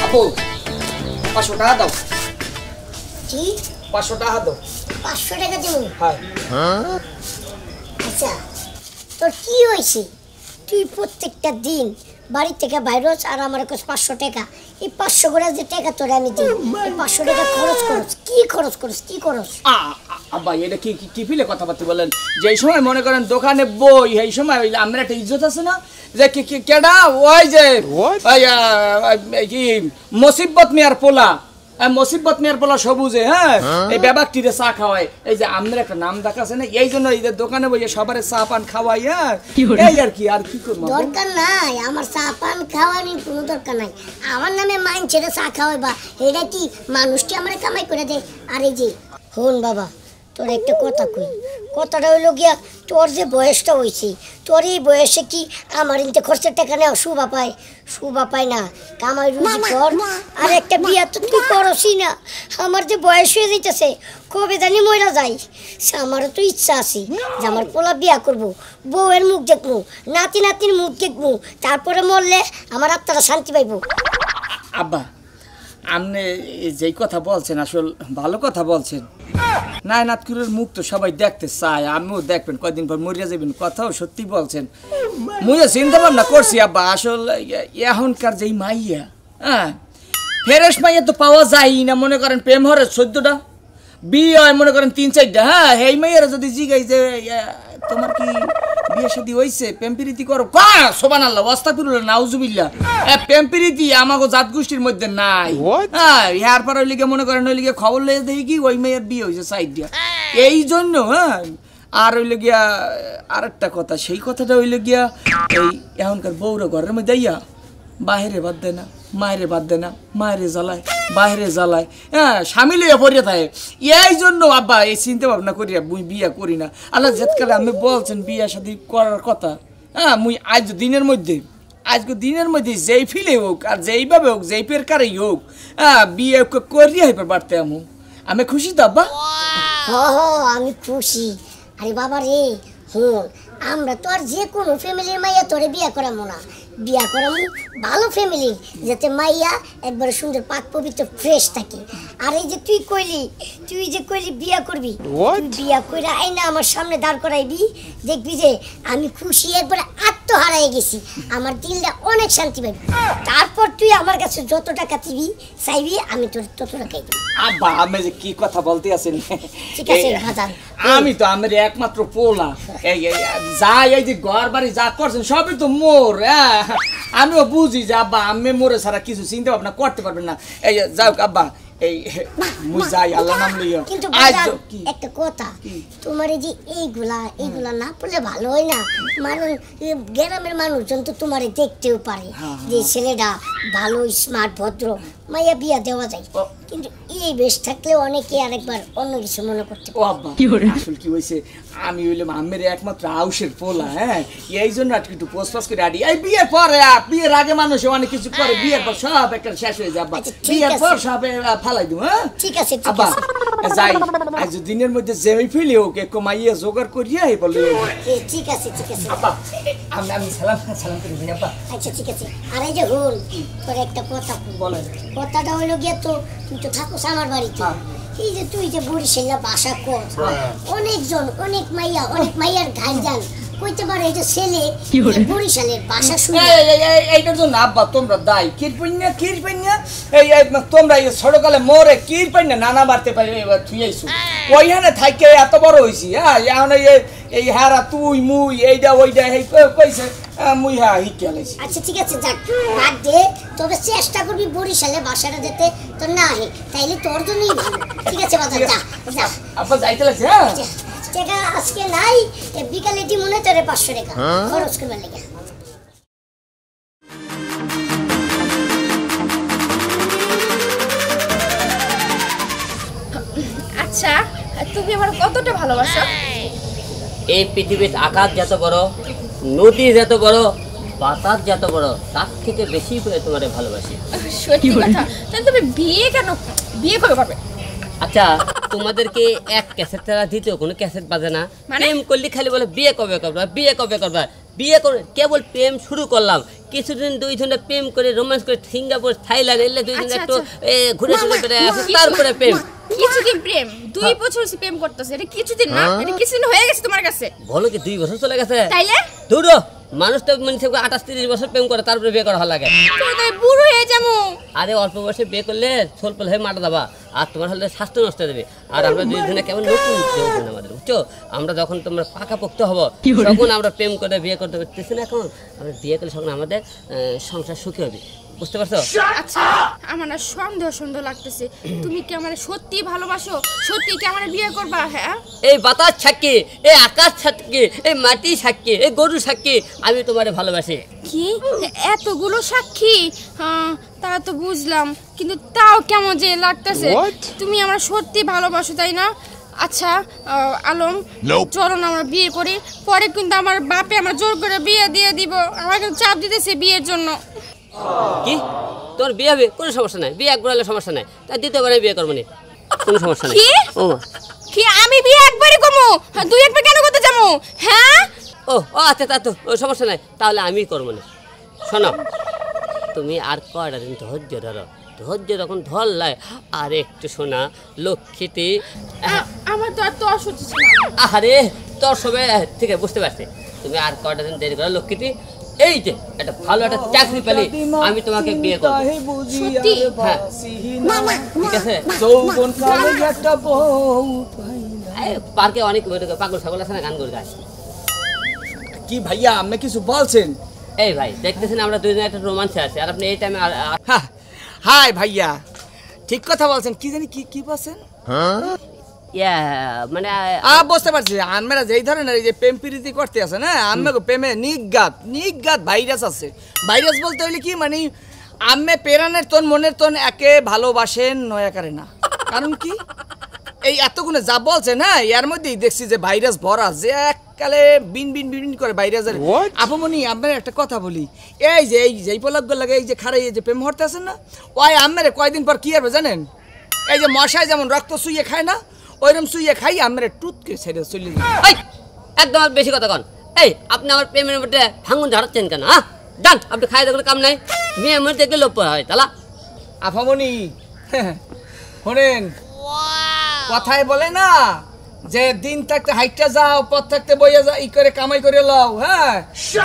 আপু 500 টাকা দাও। কি 500 টাকা দাও। 500 টাকা দেবো? হ্যাঁ। আচ্ছা তোর কি হয়েছে? তুই প্রত্যেকটা দিন বাড়ি থেকে বাইরস আর আমার কাছে 500 টাকা, এই 500 করে যে টাকা তোরে আমি দিই, এই 500 টাকা খরচ করছ কি? খরচ করছ কি করছ? আব্বা এটা কি কি ফিলে কথাবার্তা বলেন? যেই সময় মনে করেন দোকানে বই, এই সময় আমরা একটা ইজ্জত আছে না, যে কেডা ওই যে কি মুসিবত মিয়ার পোলা, মুসিবত মিয়ার পোলা সবুজে, হ্যাঁ এই ব্যাপারটিরে চা খাওয়ায়। এই যে আমাদের একটা নাম ডাক আছে না, এই জন্য এই যে দোকানে বইয়ে সবারে চা পান খাওয়াই। হ্যাঁ এই আর কি করবো? দরকার নাই আমার চা পান খাওয়ানোর কোনো দরকার নাই। আমার নামে মাইন ছেড়ে চা খাওয়াইবা, এটা কি মানুষটি আমার কামাই করে দেয়? আর এই যে হন বাবা, তোর একটা কথা কই, কথাটা হইলো গিয়া তোর যে বয়সটা হয়েছে, তোর এই বয়সে কি আমার ইনতে খরচের টাকা নেওয়া শোভা পায়? শোভা পায় না। কামাই রুজি কর, আর একটা বিয়া তো তুই করসই না। আমার যে বয়স হয়ে যাইতেছে, কবে জানি মইরা যাই। আমারও তো ইচ্ছা আছে যে আমার পোলা বিয়া করবো, বউয়ের মুখ দেখবো, নাতি নাতির মুখ দেখবো, তারপরে মরলে আমার আত্মাটা শান্তি পাইবো। আব্বা আপনি যেই কথা বলছেন আসলে ভালো কথা বলছেন। নায়নাতকুরের মুখ তো সবাই দেখতে চায়, আমিও দেখবেন কয়দিন পর মরিয়া যাবেন, কথাও সত্যি বলছেন। মুইও চিন্তা ভাবনা করছি আব্বা, আসলে এখনকার যেই মাইয়া, হ্যাঁ ফেরেশ মাইয়া তো পাওয়া যায় না। মনে করেন প্রেম হরে 14টা, বিয়ে হয় মনে করেন 3-4টা। হ্যাঁ এই মাইয়ারা যদি জিগাই যে তোমার কি বিয়ে শাদী হইছে, প্রেম প্রীতি করো, সুবহানাল্লাহ আস্তাগফিরুল্লাহ নাউজুবিল্লাহ, প্রেম প্রীতি আমাগো জাত গোষ্ঠীর মধ্যে নাই। হ্যাঁ ইয়ার পর হইলে মনে করেন হইলে খবর লয়ে দেখি কি ওই মেয়ের বিয়ে হয়েছে সাইড দিয়া, এই জন্য। হ্যাঁ আর হইলে গিয়া আরেকটা কথা, সেই কথাটা হইলে গিয়া এই এখনকার বউরা ঘরের মধ্যে আইয়া বাহিরে বাদ দেয় না, মায়েরে বাদ দেয় না, মায়েরে জ্বালায়, বাইরে জ্বালায়, হ্যাঁ স্বামী লইয়া পড়িয়া থাকে। এই জন্য আব্বা এই চিন্তা ভাবনা করিয়া মুই বিয়া করি না। আল্লাহ যেতকালে আপনি বলছেন বিয়া শাদী করার কথা, হ্যাঁ মুই আজকে দিনের মধ্যে যেই ফিলে হোক আর যেইভাবে হোক, যেই প্রকারেই হোক, হ্যাঁ বিয়ে করিয়া হইবার বাড়তে আমি খুশি তো আব্বা। আমি খুশি। আরে বাবা রে, হন আমরা তো আর যে কোনো ফ্যামিলির মাইয়া তোরে বিয়া করামো না, বিয়া করামো ভালো ফ্যামিলির, যাতে মাইয়া একবারে সুন্দর পাক পবিত্র ফ্রেশ থাকে। আর এই যে তুই যে কইলি বিয়া করবি, বিয়া কইরা আইনা আমার সামনে দাঁড় করাইবি, দেখবি যে আমি খুশি একবারে আত্মহারাই গেছি, আমার দিলটা অনেক শান্তি পাবি। তারপর তুই আমার কাছে যত টাকা চাইবি আমি তোর তত টাকাই দেব। আব্বা আমি যে কি কথা বলতে আছেন, ঠিক আছে বাজান, আমি তো আমার একমাত্র পোলা, এই যে ঘর বাড়ি যা করছেন সবই তো মোর। আমিও বুঝি যে আব্বা আমি মোরে ছাড়া কিছু চিন্তা ভাবনা করতে পারবেন না। এই যাও আব্বা, এই মুই যাই, আল্লাহ নাম লইয়া। কিন্তু একটা কথা, তোমার এই যে এইগুলা না পড়লে ভালো হয় না। মানুষ গ্রামের মানুষজন তো তোমারে দেখতেও পারে যে ছেলেটা ভালো স্মার্ট ভদ্র, মাইয়া বিয়া দেওয়া যায়। কিন্তু এই বেশ থাকলে অনেকে আরেকবার অন্য কিছু মনে করতে পারে। ও আব্বা আসলে কি হয়েছে, আমি হইলাম আমের একমাত্র আউশের পোলা, হ্যাঁ এই জন্য একটু পোস্ট করে আডি। এই বিয়ের পরে বিয়ের আগে মানুষ অনেক কিছু করে, বিয়ের পর সব একটা শেষ হয়ে যায়। বিয়ের পর সব ফালাই দিব। হ্যাঁ ঠিক আছে আব্বা যাই, আজ দিনের মধ্যে যেই ফিলে হোক কমাইয়া জোগাড় করিয়া এই বলে। ঠিক আছে আব্বা আমি সালাম করি আব্বা। আচ্ছা ঠিক আছে। আর এই যে হল তোর একটা কথা বলেন। কথাটা হইলো গিয়া তো তুই তো থাকোস আমার বাড়িতে, এই যে তুই যে বরিশালে বাসা কর, অনেক মাইয়ার গার্জিয়ান কইতে পারে এই যে ছেলে বরিশালের বাসা শুনে। এইটার জন্য আব্বা তোমরা দায় কিরপইনা এই তোমরা এই ছোটকালে মোরে কিরপইনা নানা বাড়তে পারি থুইয়াইছো, ওইখানে থাইকে এত বড় হইছি। হ্যাঁ এখন এই হারা তুই মুই এইটা ওইটা কইছে মুই হ্যাঁ হিকালাইছি। আচ্ছা ঠিক আছে যাক বাদ দে, তবে চেষ্টা করবি বরিশালে বাসাটা যেতে তো না হে, তাইলে তোর জন্যই ভালো। ঠিক আছে বাজার যা আব্বা যাইতে লাগছে। হ্যাঁ টাকা আজকে নাই, বিকালে দি মনে তোরে 500 টাকা খরচ করবার লাগে। আচ্ছা তুমি আমার কতটা ভালোবাসো? এই পৃথিবীর আকাশ যত বড়, নদী যত বড়, বাতাস যত বড়, তার থেকে বেশি করে তোমারে ভালোবাসি। সত্যি কথা। তাহলে তুমি বিয়ে কবে করবে? আচ্ছা তোমাদেরকে এক ক্যাসেট ছাড়া দ্বিতীয় কোনো ক্যাসেট বাজে না? প্রেম করলে খালি বলে বিয়ে কবে করবা, বিয়ে করে কেবল প্রেম শুরু করলাম, কিছুদিন দুইজনে প্রেম করে রোম্যান্স করে সিঙ্গাপুর থাইল্যান্ড এলে দুইজনে আচ্ছা, একটু ঘুরে ঘুরে করে তারপরে প্রেম। কিছুদিন প্রেম 2 বছর সে প্রেম করতেছে, এটা কিছুদিন না, এটা কিছুদিন হয়ে গেছে তোমার কাছে। বলো কি 2 বছর চলে গেছে? তাইলে ধুরো, মানুষ তো মানে 28-30 বছর প্রেম করে তারপরে বিয়ে করা লাগে। তো তাই বুড়ো হয়ে যাবো। আরে অল্প বয়সে বিয়ে করলে সোলপল হয়ে মারা যাবা, আর তোমার হলে স্বাস্থ্য নষ্ট হয়ে যাবে। আর আমরা দুইজনে কেমন নতুন যৌবন আমাদের, বুঝছো? আমরা যখন তোমরা পাকাপোক্ত হবো তখন আমরা প্রেম করে বিয়ে করতে পারতেছি না। এখন আমরা বিয়ে করলে তখন আমাদের সংসার সুখী হবে, বুঝতে পারছো? আচ্ছা, আমার না সন্দেহ লাগতেছে, তুমি কি আমার সত্যি ভালোবাসো? সত্যি কি আমার বিয়ে করবা? হ্যাঁ, এই বাতাস সাক্ষী, এই আকাশ সাক্ষী, এই মাটি সাক্ষী, এই গরু সাক্ষী, আমি তোমারে ভালোবাসি। কি এতগুলো সাক্ষী? তা তো বুঝলাম, কিন্তু তাও কেমন যে লাগতেছে। তুমি আমার সত্যি ভালোবাসো, তাই না? আচ্ছা আলম, চলো না আমরা বিয়ে করি। পরে কিন্তু আমার বাপে আমার জোর করে বিয়ে দিয়ে দিব, আমাকে চাপ দিতেছে বিয়ের জন্য। কি তোর বিয়ে হবে? কোনো সমস্যা নাই, বিয়ে একবার হলে সমস্যা নাই, তাই দ্বিতীয়বারে বিয়ে করবো না, কোনো সমস্যা নাই। কি ও কি আমি বিয়ে একবারই করবো, 2 কেন করতে যাবো? হ্যাঁ, ও আচ্ছা, তা তো সমস্যা নাই, তাহলে আমি করবো না। শোনো, তুমি আর কয়টা দিন ধৈর্য ধরো, ধৈর্য তখন ধরলাই আর একটু শোনা লক্ষ্মীটি। আমার তো আর তো অসুস্থ ছিল। আরে তোর সবে ঠিক আছে, বুঝতে পারছি। তুমি আর কয়টা দিন দেরি করো লক্ষ্মীটি, এই যে একটা ভালো একটা চাকরি পেলে আমি তোমাকে বিয়ে করবো। সত্যি? হ্যাঁ, ঠিক আছে। যৌবন কালে একটা বউ পার্কে অনেক পাগল ছাগল আছে না, গান করে গাছ। কি ভাইয়া আপনি কিছু বলছেন? এই ভাই দেখতেছেন আমরা দুইজনে একটা রোমান্সে আছি, আর আপনি এই টাইমে হাই ভাইয়া, ঠিক কথা বলছেন। কি জানি কি কি বলছেন? মানে বুঝতে পারছি, আমরা যেই ধরনের এই যে প্রেম প্রীতি করতে আছে না, আমরা প্রেমে নিজ্ঞাত ভাইরাস আছে। ভাইরাস বলতে হলে কি মানে আমি পেরানের তন মনের তন একে ভালোবাসেন নয়া করে না। কারণ কি এই এতগুলো যা বলছে না, এর মধ্যেই দেখছি যে ভাইরাস ভরা, যে এককালে বিন বিন বিন করে ভাইরাসের। আপমনি আপনার একটা কথা বলি, এই যে এই পলক লাগে, এই যে খারাই এই যে প্রেম হরতে আছেন না, ওই আমারে কয়দিন পর কি হবে জানেন? এই যে মশায় যেমন রক্ত শুইয়ে খায় না, ওইরকম শুইয়ে খাই আমরা টুথকে ছেড়ে চলে যাই। একদম বেশি কথা কন। এই আপনি আমার প্রেমের মধ্যে ভাঙুন ঝাড়াচ্ছেন কেন? হ্যাঁ, যান, আপনি খাই দেখলে কাম নাই, মেয়ে মধ্যে দেখলে লোপ হয় তালা। আফামনি শোনেন, কথায় বলে না যে দিন থাকতে হাইটটা যাও, পথ থাকতে বইয়া যাও, ই করে কামাই করে লও। হ্যাঁ,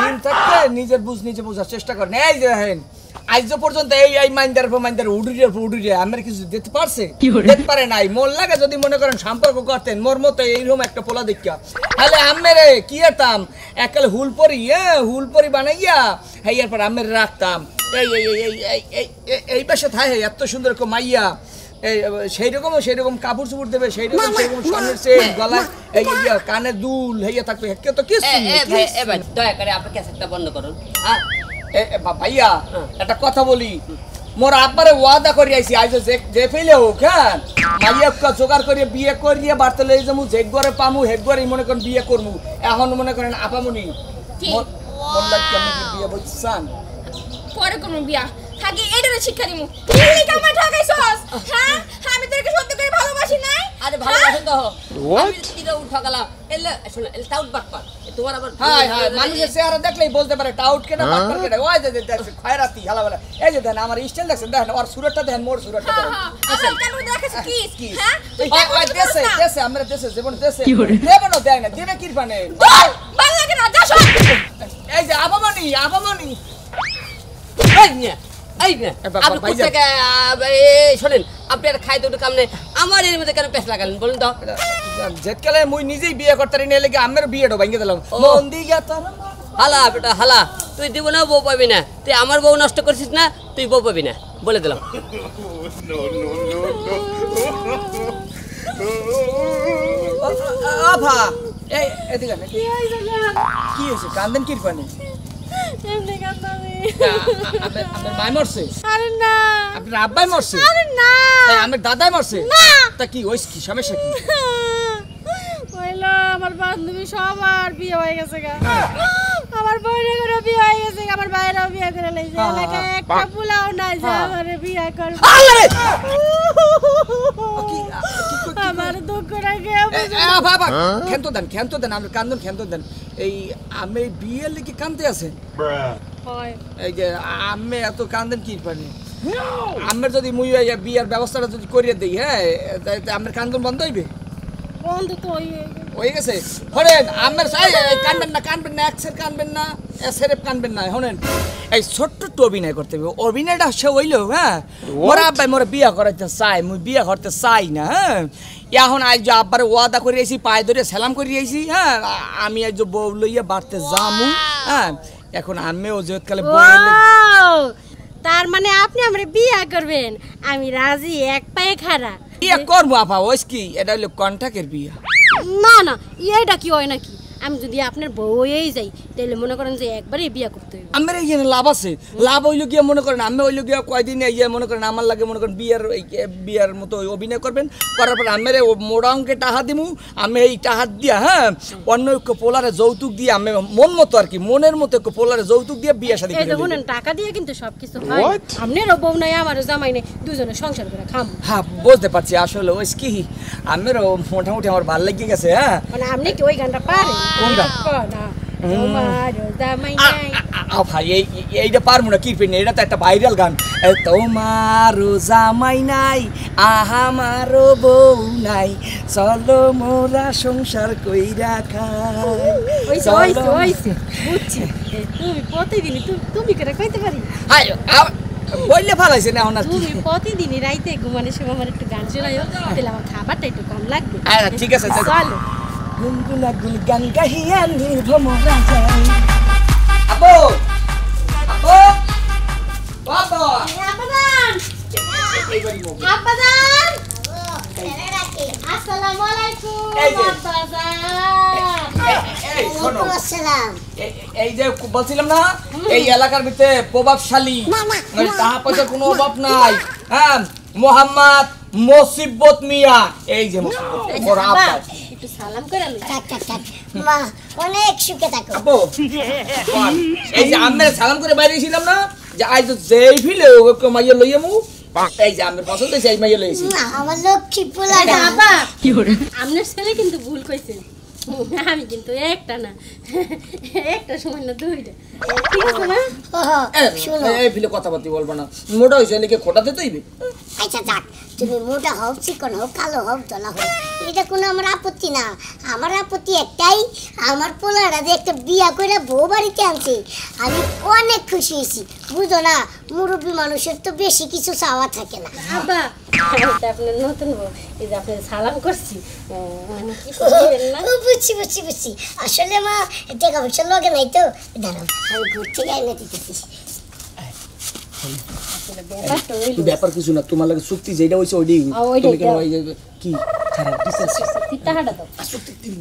দিন থাকতে নিজের বুঝ নিজে বোঝার চেষ্টা করেন। এই যে দেখেন আজ পর্যন্ত এই মাইন্দার উডুরে আমার কিছু দিতে পারছে? দিতে পারে নাই। মোর লাগে যদি মনে করেন সম্পর্ক করতেন মোর মতো এইরকম একটা পোলা দেখিয়া, তাহলে আমেরে কি এতাম একালে হুলপরি বানাইয়া হেয়ার পর আমের রাখতাম। এই পাশে থাকে এত সুন্দর মাইয়া, সেইরকম কাপড় চোপড় দেবে, সেইরকম স্বর্ণের চেন গলায়, এই কানের দুল হইয়া থাকবে, তো কিছু দয়া করে আপনি ক্যাসেটটা বন্ধ করুন। ভাইয়া একটা কথা বলি, মোর আব্বারে ওয়াদা করি আইছি আইজ যে ফেলে হোক, হ্যাঁ মাইয়া জোগাড় করিয়ে বিয়ে করিয়ে বাড়তে লই যাবো, যে ঘরে পামু হে ঘরে মনে করেন বিয়ে করবো। এখন মনে করেন আপামনি মোর লাগছে আমি বিয়ে বলছেন পরে কোনো বিয়া থাকি, এটারে শিক্ষা দিমু। তুই কি আমার ঠকাইছস? হ্যাঁ, আমি তোকে সত্যি করে ভালোবাসি নাই। আরে ভালোবাসেন তো আমি তিরা উঠা গেলাম, এলে শুন এলে টাউট বাটপার তোমার আবার। হাই মানুষের চেহারা দেখলেই বলতে পারে টাউট কেনা বাটপার কেনা। ওই যে দেখছেন খয়রাতি হালাবালা, এই যে দেন আমার স্টাইল দেখছেন, দেখেন ওর সুরতটা দেখেন, মোর সুরতটা দেখেন। আচ্ছা কেন দেখাছ কি? হ্যাঁ, দেশে আমরা দেশে জীবন দেশে দেব না, দেয় না, দেবে কি পানে ভালো লাগে না, যাস। এই যে আপামনি শোনেন, আপনি আর খাই দুটো কাম নেই, আমার এর মধ্যে কেন পেশ লাগালেন বলুন তো? যেতকালে মুই নিজেই বিয়ে করতে নি লেগে আমের বিয়েটা ভাঙিয়ে দিলাম। মন দিগা তোর হালা বেটা হালা, তুই দিব না বউ পাবি না, তুই আমার বউ নষ্ট করছিস না, তুই বউ পাবি না বলে দিলাম। আভা এই এদিকে কি হয়েছে? কান্দেন কি পানে? এমনি কান্দামি। আপনার মাই মরছে? আরে না। আপনার আব্বাই মরছে? আরে না। আমার দাদাই মরছে? না। তা কি হইছে, কি সমস্যা কি? হইলো আমার বান্ধবী সবার বিয়ে হয়ে গেছে গা, আমার বোনেরও বিয়ে হয়ে গেছে, আমার ভাইয়েরও বিয়ে করে লইছে, এলাকায় একটা পোলাও নাই যে আমার বিয়ে করবে। আমার দুঃখ লাগে। বাবা ক্ষেন্ত দেন, আমরা কান্দন ক্ষেন্ত দেন। এই আমি বিয়ের লেগে কান্দতে আছেন? হয় এই যে আমি এত কান্দেন কি পারি আমার যদি মুই বিয়ার ব্যবস্থাটা যদি করিয়ে দিই হ্যাঁ আমার কান্দন বন্ধ হইবে বন্ধ তো হয়ে গেছে হরেন আমার কানবেন না এক্সের কানবেন না এসেরেপ কানবেন না হরেন এই ছোট্ট একটু অভিনয় করতে হবে অভিনয়টা সে হইলো হ্যাঁ মোরা আব্বাই মোরা বিয়া করাইতে চাই মুই বিয়া করতে চাই না হ্যাঁ এখন আজ যে আব্বার ওয়াদা করে আইছি পায়ে ধরে সালাম করে আইছি হ্যাঁ আমি আজ যে বউ লইয়া বাড়তে যামু হ্যাঁ এখন আমিও যেতকালে বউ তার মানে আপনি আমরা বিয়া করবেন আমি রাজি এক পায়ে খাড়া বিয়া করবো আপা ওইস কি এটা হইলো কন্ট্রাক্টের বিয়া না না এইটা কি হয় নাকি আমি যদি আপনার বউ হয়েই যাই তাহলে মনে করেন যে একবারই বিয়া করতে হবে আমার এখানে লাভ আছে লাভ হইলো গিয়া মনে করেন আমি হইলো গিয়া কয়দিন ইয়ে মনে করেন আমার লাগে মনে করেন বিয়ার মতো অভিনয় করবেন করার পর আমার মোড়া অঙ্কে টাহা দিমু আমি এই টাহা দিয়া হ্যাঁ অন্য পোলারে যৌতুক দিয়ে আমি মন মতো আর কি মনের মতো পোলারে যৌতুক দিয়ে বিয়া শাদী এই দেখুন টাকা দিয়ে কিন্তু সবকিছু হয় আপনারও বউ নাই আমারও জামাই নেই দুজনে সংসার করে খাম হ্যাঁ বুঝতে পারছি আসলে ওই কি আমারও মোটামুটি আমার ভালো লেগে গেছে হ্যাঁ মানে আপনি কি ওই গানটা পারেন কোনটা না তোমারও জামাই নাই ভাই এইটা পারবো না কি পেনি এটা তো একটা ভাইরাল গান তোমারও জামাই নাই আমারও বউ নাই চলো মোরা সংসার কইরা খাই বুঝছি তুমি প্রতিদিনই তুমি করে কইতে পারি বললে ভালো হয়েছে না এখন আর কি তুমি প্রতিদিনই রাইতে ঘুমানোর সময় আমার একটু গান শোনাইও তাহলে আমার খাবারটা একটু কম লাগবে ঠিক আছে চলো গুনগুনা গুন গান গাহিয়া নির্ভমরা যায় আপু আপু বাবা আব্বাজান আব্বাজান আসসালামু আলাইকুম আব্বাজান এই যে বলছিলাম না এই এলাকার ভিতরে প্রভাবশালী টাকা পয়সার কোনো অভাব নাই হ্যাঁ মোহাম্মদ মুসিবত মিয়া এই যে একটু সালাম করে আমি মা অনেক সুখে থাকো আপু এই যে আমরা সালাম করে বাইরে ছিলাম না যে আজ যেই ফিলে ওকে মাইয়া লইয়া মু এই যে আমার পছন্দ হয়েছে এই মাইয়া লইছি আমার লক্ষ্মী পোলা বাবা কি করে আপনার ছেলে কিন্তু ভুল কইছে আমি কিন্তু একটা না একটা সময় না দুইটা ঠিক আছে না শুনো এই ফিলে কথাবার্তা বলবো না মোটা হয়েছে লিখে খোটাতে তৈবে আচ্ছা যাক তুমি মোটা হও চিকন হও কালো হও দলা হও এটা কোনো আমার আপত্তি না আমার আপত্তি একটাই আমার পোলারা যে একটা বিয়া করে বউ বাড়িতে আনছে আমি অনেক খুশি হয়েছি বুঝো না মুরব্বী মানুষের তো বেশি কিছু চাওয়া থাকে না আব্বা আপনার নতুন বউ এই যে আপনার সালাম করছি মানে কি করবেন না বুঝছি আসলে মা টাকা পয়সা লগে নাই তো দাঁড়াও আমি ঘুর থেকে এনে দিতেছি ব্যাপার কিছু না তোমার লাগে চুক্তি যেটা হইছে ওইটাই তুমি কেন ওই কি খারাপ চুক্তির টাকাটা দাও চুক্তি দিন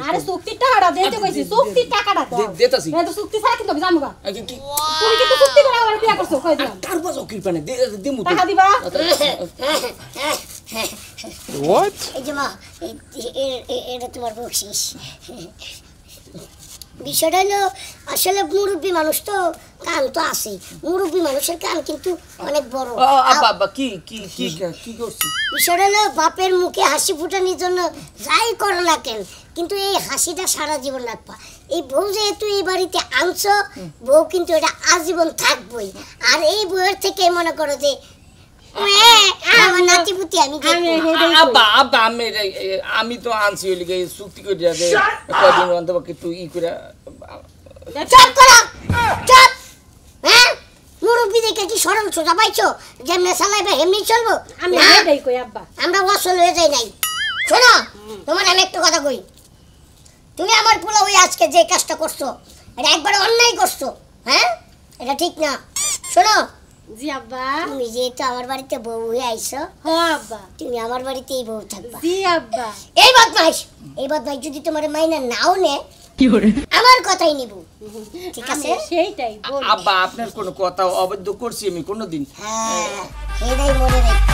আরে চুক্তির টাকাটা দিতে কইছি চুক্তির টাকাটা দাও দেতাছি না তো চুক্তি ছাড়া কিন্তু আমি জামুগা কি তুমি কিন্তু চুক্তি করে আমার বিয়া করছো কই দিলাম তার বাজো কৃপানে দিমু টাকা দিবা What? এই যে মা এটা তোমার বকশিস বিষয়টা হলো আসলে মুরব্বী মানুষ তো কান তো আছে মুরব্বী মানুষের কান কিন্তু অনেক বড় বাবা কি কি কি কি করছিস বিষয়টা হলো বাপের মুখে হাসি ফুটানোর জন্য যাই করো না কেন কিন্তু এই হাসিটা সারা জীবন রাখবা এই বউ যেহেতু এই বাড়িতে আনছো বউ কিন্তু এটা আজীবন থাকবই আর এই বউয়ের থেকে মনে করো যে আমার নাতিপুতি আমি আমি তো আনছি ওই লিগে চুক্তি করে দে কয়দিন অন্তত একটু ই করে চুপ করো চুপ হ্যাঁ মুরব্বি দেখে কি সরল সোজা পাইছো যেমনি চালাইবে এমনি চলবো আমি এটাই কই আব্বা আমরা অসল হয়ে যাই নাই শোনো তোমার আমি একটা কথা কই তুমি আমার পোলা ওই আজকে যে কাজটা করছো এটা একবার অন্যায় করছো হ্যাঁ এটা ঠিক না শোনো জি আব্বা তুমি যেহেতু আমার বাড়িতে বউ হয়ে আইছো হ্যাঁ আব্বা তুমি আমার বাড়িতেই বউ থাকবা জি আব্বা এই বদমাইশ যদি তোমার মাইনা নাও নে কি করে আমার কথাই নিব ঠিক আছে সেইটাই আব্বা আপনার কোনো কথা অবৈধ করছি আমি কোনোদিন হ্যাঁ এটাই মনে রাখ